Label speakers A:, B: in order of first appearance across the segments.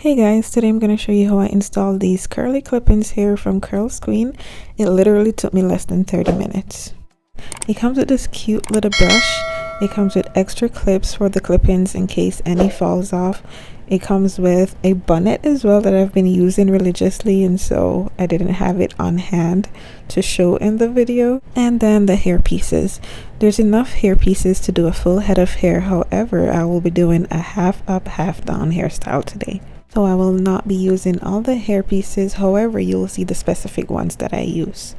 A: Hey guys, today I'm going to show you how I installed these curly clip-ins here from Curlsqueen. It literally took me less than 30 minutes. It comes with this cute little brush. It comes with extra clips for the clip-ins in case any falls off. It comes with a bonnet as well that I've been using religiously, and so I didn't have it on hand to show in the video. And then the hair pieces. There's enough hair pieces to do a full head of hair. However, I will be doing a half up, half down hairstyle today. So I will not be using all the hair pieces. However, you will see the specific ones that I use.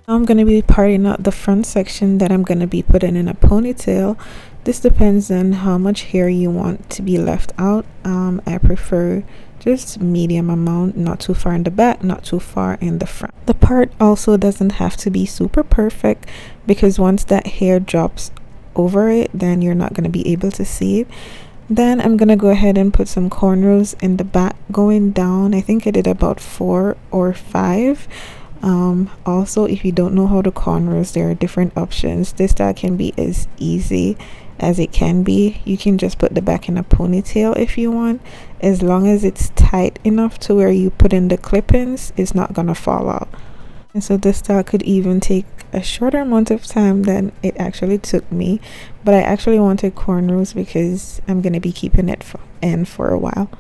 A: I'm going to be parting out the front section that I'm going to be putting in a ponytail. This depends on how much hair you want to be left out. I prefer just medium amount, not too far in the back, not too far in the front. The part also doesn't have to be super perfect, because once that hair drops over it, then you're not going to be able to see it. Then I'm going to go ahead and put some cornrows in the back going down. I think I did about 4 or 5. Also, if you don't know how to cornrows, there are different options. This style can be as easy as it can be. You can just put the back in a ponytail if you want, as long as it's tight enough to where you put in the clip-ins, it's not gonna fall out. And so this style could even take a shorter amount of time than it actually took me, but I actually wanted cornrows because I'm gonna be keeping it in for a while.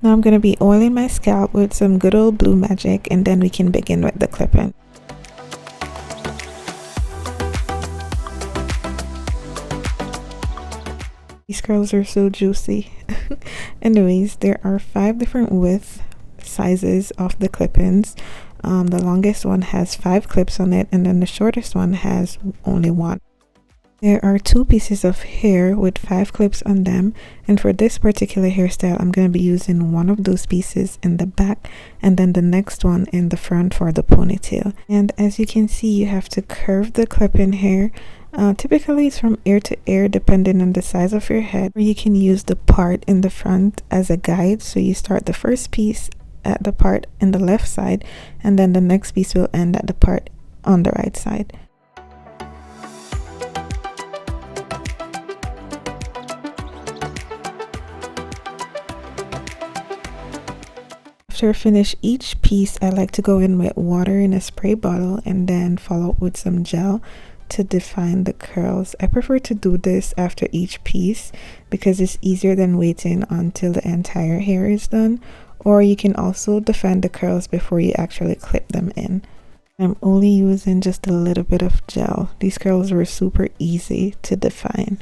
A: Now I'm going to be oiling my scalp with some good old Blue Magic, and then we can begin with the clip-in. These curls are so juicy. Anyways, there are 5 different width sizes of the clip-ins. The longest one has 5 clips on it, and then the shortest one has only 1. There are 2 pieces of hair with 5 clips on them, and for this particular hairstyle I'm going to be using one of those pieces in the back and then the next one in the front for the ponytail. And as you can see, you have to curve the clip-in hair. Typically it's from ear to ear depending on the size of your head, or you can use the part in the front as a guide. So you start the first piece at the part in the left side, and then the next piece will end at the part on the right side. After I finish each piece, I like to go in with water in a spray bottle and then follow up with some gel to define the curls. I prefer to do this after each piece because it's easier than waiting until the entire hair is done. Or you can also define the curls before you actually clip them in. I'm only using just a little bit of gel. These curls were super easy to define.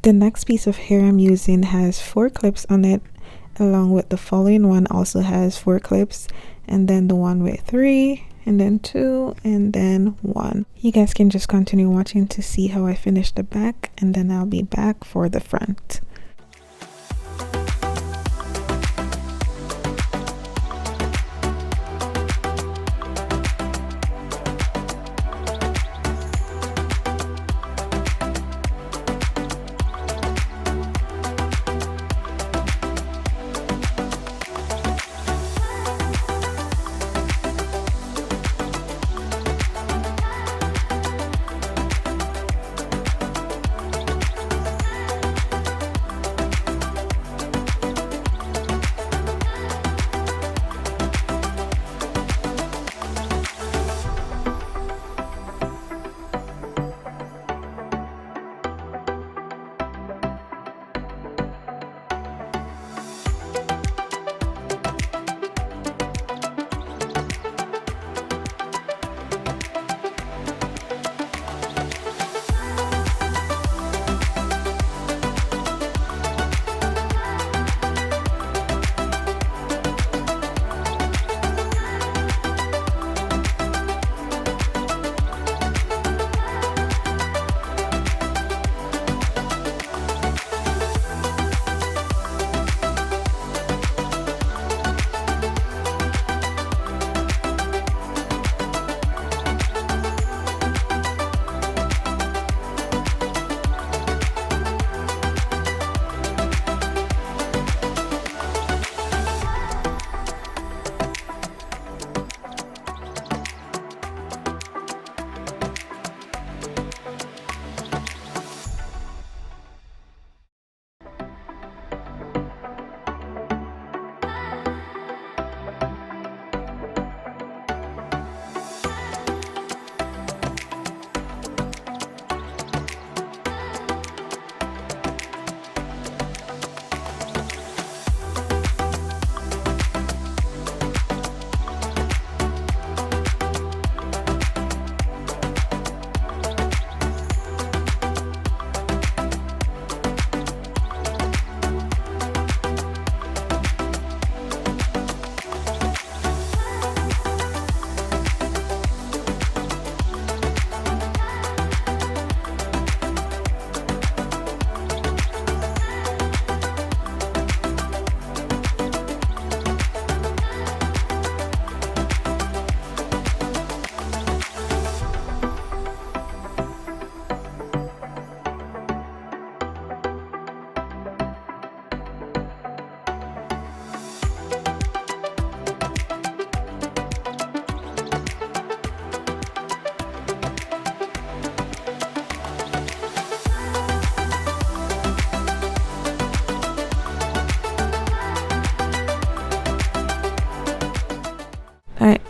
A: The next piece of hair I'm using has 4 clips on it, along with the following one also has 4 clips, and then the one with 3, and then 2, and then 1. You guys can just continue watching to see how I finish the back, and then I'll be back for the front.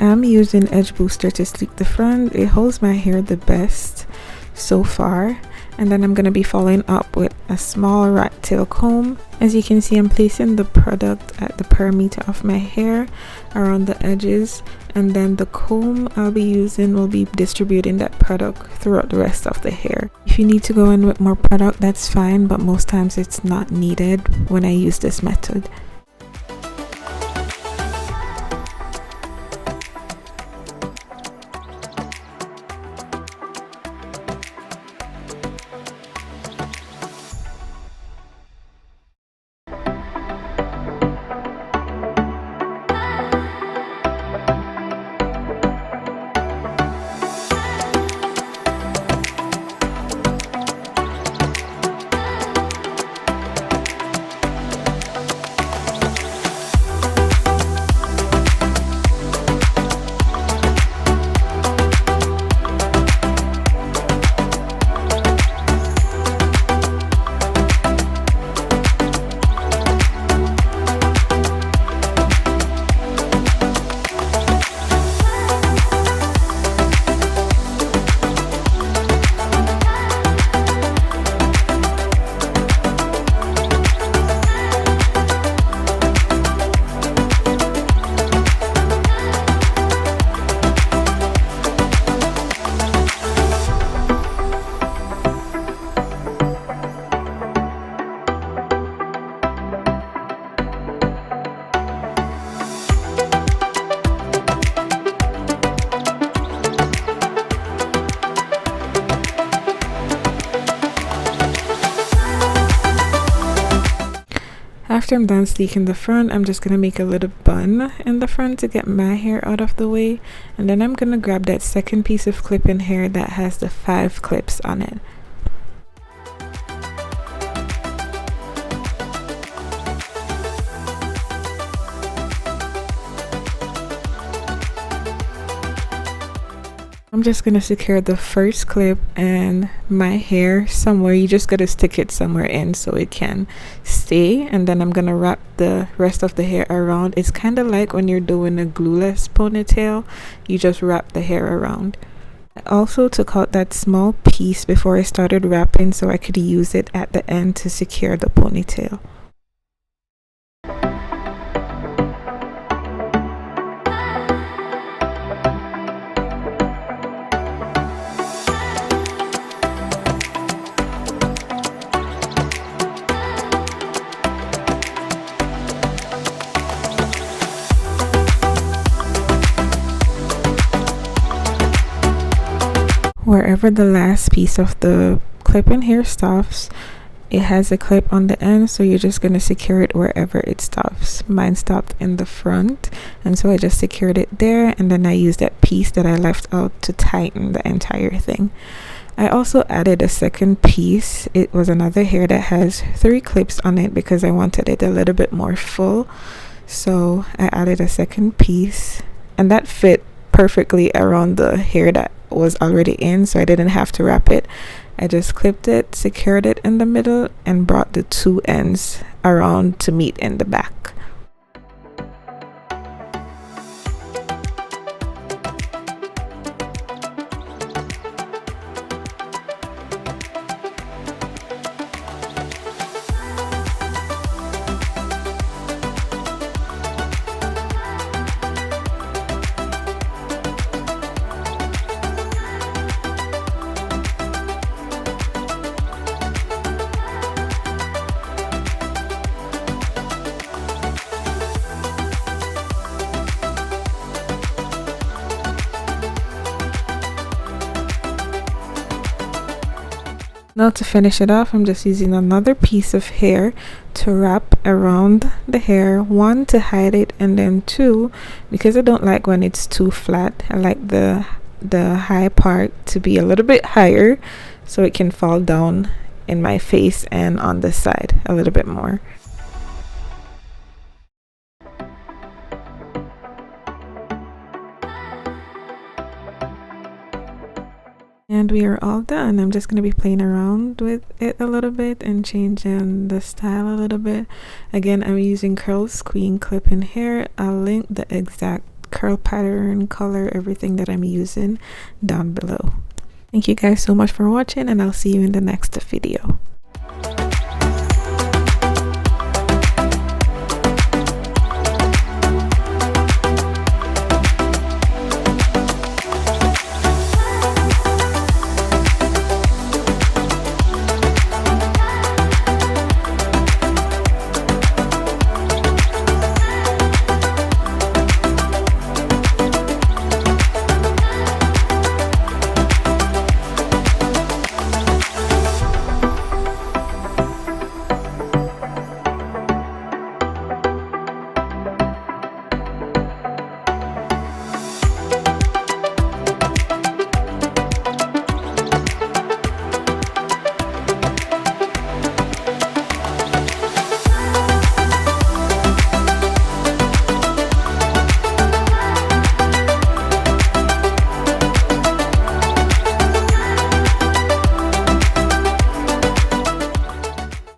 A: am using Edge Booster to sleek the front. It holds my hair the best so far. And then I'm going to be following up with a small rat tail comb. As you can see, I'm placing the product at the perimeter of my hair around the edges, and then the comb I'll be using will be distributing that product throughout the rest of the hair. If you need to go in with more product, that's fine, but most times it's not needed when I use this method. After I'm done sleeking the front, I'm just going to make a little bun in the front to get my hair out of the way. And then I'm going to grab that second piece of clip-in hair that has the 5 clips on it. I'm just going to secure the first clip and my hair somewhere. You just got to stick it somewhere in so it can stay, and then I'm going to wrap the rest of the hair around. It's kind of like when you're doing a glueless ponytail, you just wrap the hair around. I also took out that small piece before I started wrapping so I could use it at the end to secure the ponytail. Wherever the last piece of the clip-in hair stops, it has a clip on the end, so you're just going to secure it wherever it stops. Mine stopped in the front, and so I just secured it there, and then I used that piece that I left out to tighten the entire thing. I also added a second piece. It was another hair that has 3 clips on it because I wanted it a little bit more full, so I added a second piece, and that fit perfectly around the hair that was already in, so I didn't have to wrap it. I just clipped it, secured it in the middle, and brought the 2 ends around to meet in the back. Now to finish it off, I'm just using another piece of hair to wrap around the hair, 1 to hide it, and then 2 because I don't like when it's too flat. I like the high part to be a little bit higher so it can fall down in my face and on the side a little bit more. And we are all done. I'm just going to be playing around with it a little bit and changing the style a little bit. Again, I'm using Curlsqueen clip-in hair. I'll link the exact curl pattern, color, everything that I'm using down below. Thank you guys so much for watching, and I'll see you in the next video.